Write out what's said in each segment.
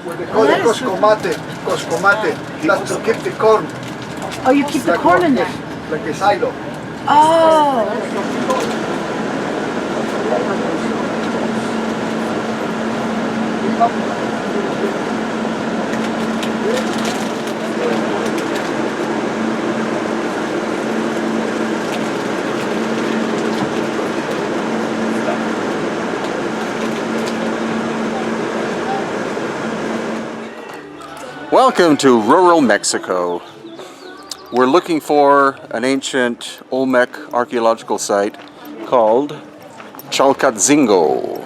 They call it coscomate. That's to keep the corn. Oh, you keep the corn in there? Like a silo. Oh. Welcome to rural Mexico. We're looking for an ancient Olmec archaeological site called Chalcatzingo.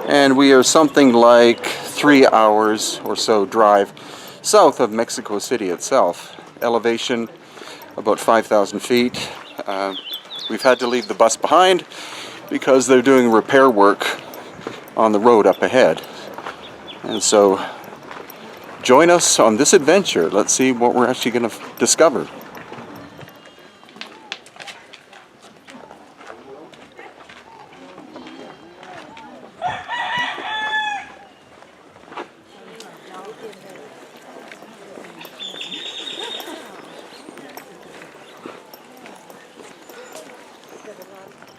And we are something like 3 hours or so drive south of Mexico City itself. Elevation about 5,000 feet. We've had to leave the bus behind because they're doing repair work on the road up ahead. And so join us on this adventure. Let's see what we're actually going to discover.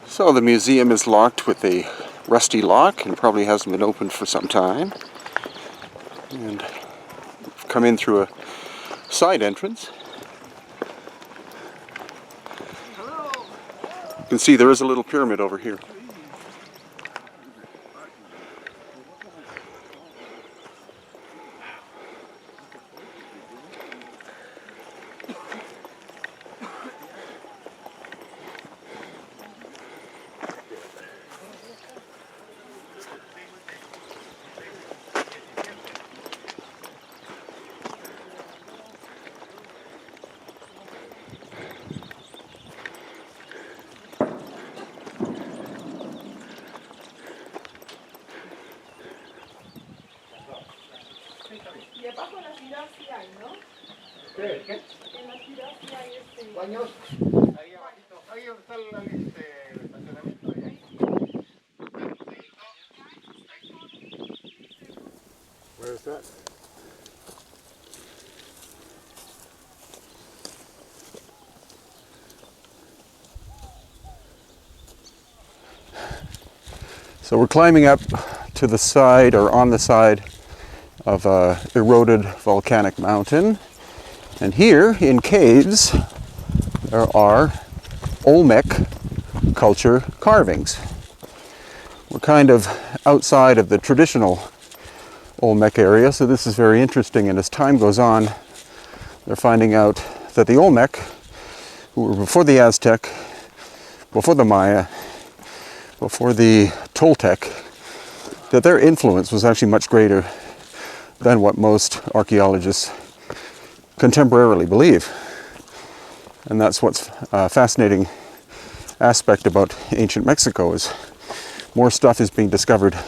So the museum is locked with a rusty lock and probably hasn't been opened for some time. And we've come in through a side entrance. You can see there is a little pyramid over here. Y abajo en la ciudad sí hay, ¿no? ¿Qué? En la ciudad sí hay Baños. Ahí abajito. Ahí está el estacionamiento. Where is that? So we're climbing up to the side, or on the side, of a eroded volcanic mountain. And here in caves there are Olmec culture carvings. We're kind of outside of the traditional Olmec area, so this is very interesting. And as time goes on, they're finding out that the Olmec, who were before the Aztec, before the Maya, before the Toltec, that their influence was actually much greater than what most archaeologists contemporarily believe. And that's what's fascinating aspect about ancient Mexico, is more stuff is being discovered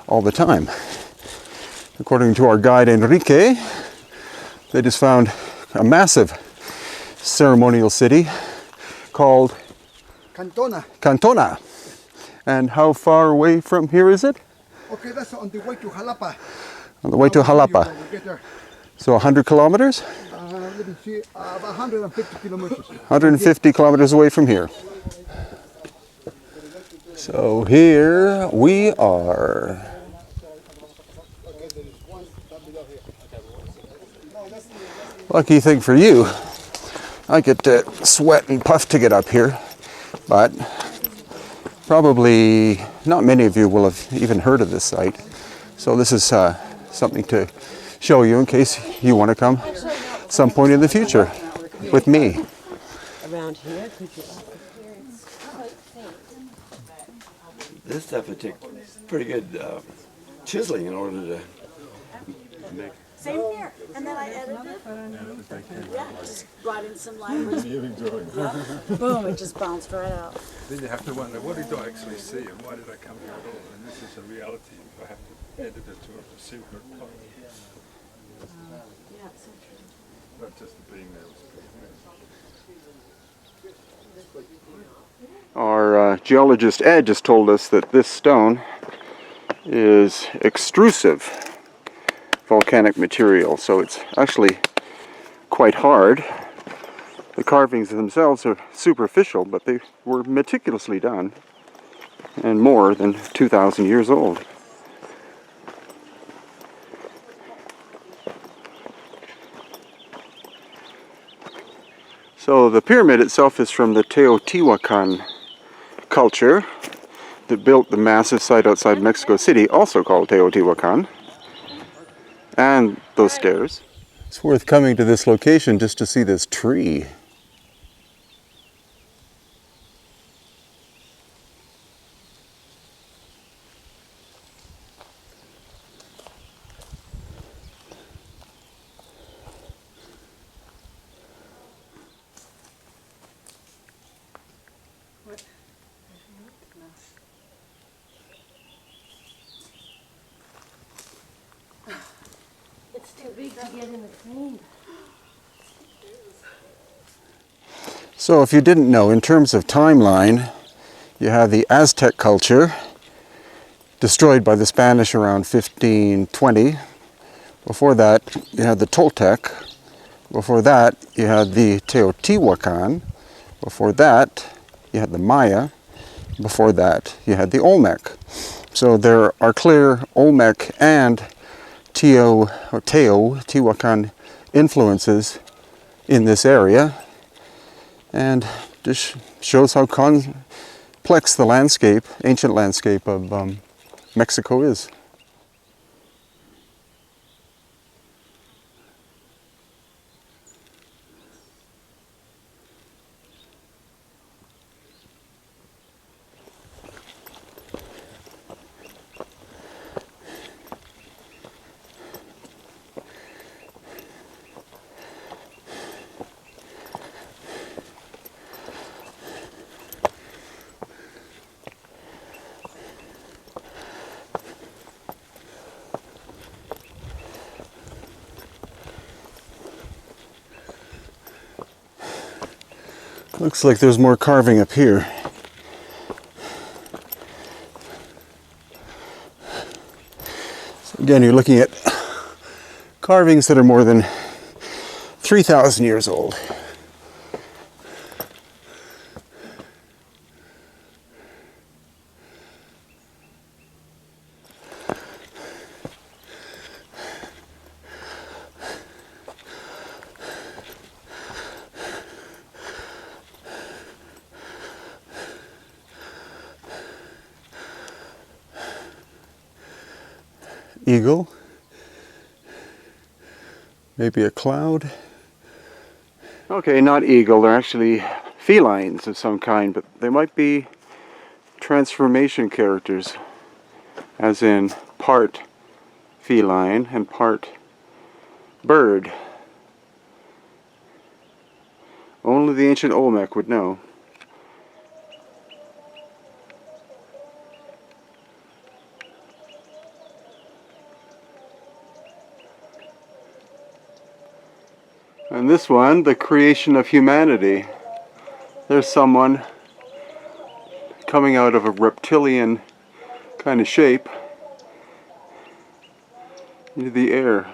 all the time. According to our guide Enrique, they just found a massive ceremonial city called Cantona. And how far away from here is it? Okay, that's on the way to Jalapa. On the way to Jalapa. So 100 kilometers? Let me see, about 150 kilometers. 150 kilometers away from here. So here we are. Lucky thing for you, I get to sweat and puff to get up here, but probably not many of you will have even heard of this site. So this is something to show you in case you want to come at some point in the future with me. Around here, could you? This stuff would take pretty good chiseling in order to make. Same here. And then I edited. Yeah, just brought in some language. Boom, it just bounced right out. Then you have to wonder, what did I actually see and why did I come here at all? And this is a reality. I have to edit it to a super point. Yeah, so true. Not just being there was pretty nice. Our geologist Ed just told us that this stone is extrusive. volcanic material, so it's actually quite hard. The carvings themselves are superficial, but they were meticulously done and more than 2,000 years old. So the pyramid itself is from the Teotihuacan culture that built the massive site outside Mexico City, also called Teotihuacan, and those stairs. It's worth coming to this location just to see this tree. It's too big to get in the frame. So if you didn't know, in terms of timeline, you have the Aztec culture, destroyed by the Spanish around 1520. Before that, you had the Toltec. Before that, you had the Teotihuacan. Before that, you had the Maya. Before that, you had the Olmec. So there are clear Olmec and Teotihuacan influences in this area, and this shows how complex the landscape, ancient landscape of Mexico is. Looks like there's more carving up here. So again, you're looking at carvings that are more than 3,000 years old. Eagle, maybe a cloud. Okay, not eagle, they're actually felines of some kind, but they might be transformation characters, as in part feline and part bird. Only the ancient Olmec would know. And this one, the creation of humanity. There's someone coming out of a reptilian kind of shape into the air.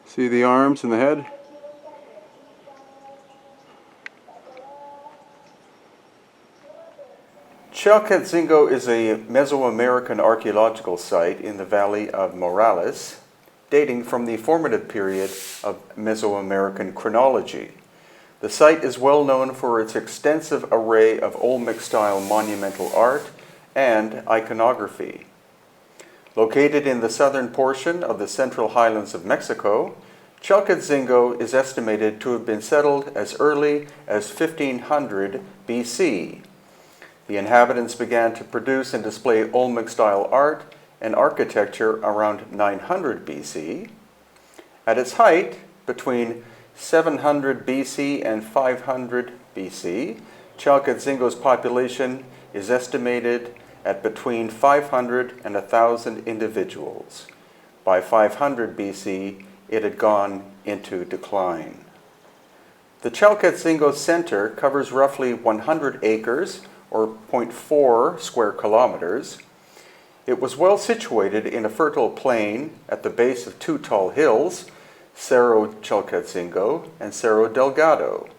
See the arms and the head? Chalcatzingo is a Mesoamerican archaeological site in the valley of Morales, dating from the formative period of Mesoamerican chronology. The site is well known for its extensive array of Olmec-style monumental art and iconography. Located in the southern portion of the central highlands of Mexico, Chalcatzingo is estimated to have been settled as early as 1500 BC. The inhabitants began to produce and display Olmec-style art and architecture around 900 BC. At its height, between 700 BC and 500 BC, Chalcatzingo's population is estimated at between 500 and 1,000 individuals. By 500 BC, it had gone into decline. The Chalcatzingo Center covers roughly 100 acres, or 0.4 square kilometers. It was well situated in a fertile plain at the base of two tall hills, Cerro Chalcatzingo and Cerro Delgado.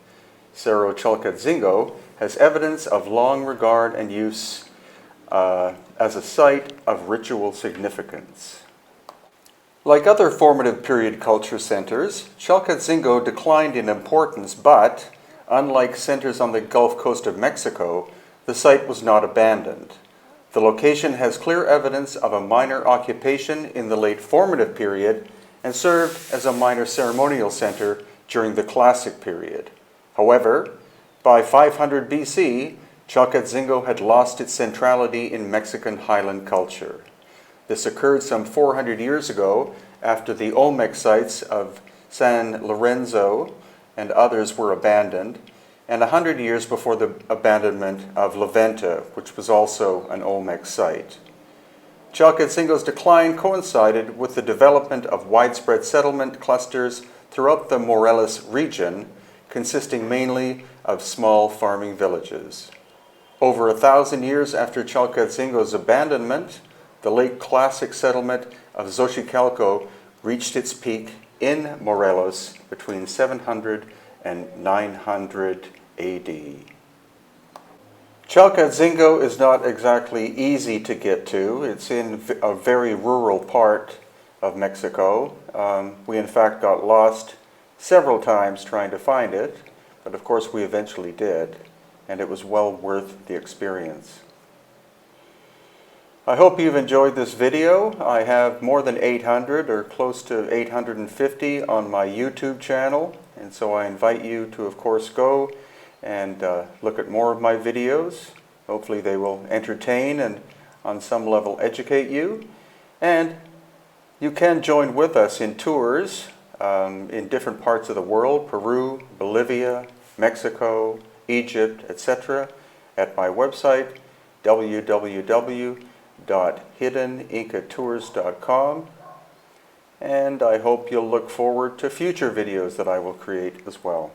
Cerro Chalcatzingo has evidence of long regard and use as a site of ritual significance. Like other formative period culture centers, Chalcatzingo declined in importance, but, unlike centers on the Gulf Coast of Mexico, the site was not abandoned. The location has clear evidence of a minor occupation in the late formative period and served as a minor ceremonial center during the Classic period. However, by 500 BC, Chalcatzingo had lost its centrality in Mexican highland culture. This occurred some 400 years ago after the Olmec sites of San Lorenzo and others were abandoned, and 100 years before the abandonment of La Venta, which was also an Olmec site. Chalcatzingo's decline coincided with the development of widespread settlement clusters throughout the Morelos region, consisting mainly of small farming villages. Over 1,000 years after Chalcatzingo's abandonment, the late Classic settlement of Xochicalco reached its peak in Morelos between 700 and 900 AD. Chalcatzingo is not exactly easy to get to. It's in a very rural part of Mexico. We in fact got lost several times trying to find it, but of course we eventually did, and it was well worth the experience. I hope you've enjoyed this video. I have more than 800 or close to 850 on my YouTube channel, and so I invite you to, of course, go and look at more of my videos. Hopefully they will entertain and on some level educate you. And you can join with us in tours in different parts of the world, Peru, Bolivia, Mexico, Egypt, etc. at my website, www.hiddenincatours.com. And I hope you'll look forward to future videos that I will create as well.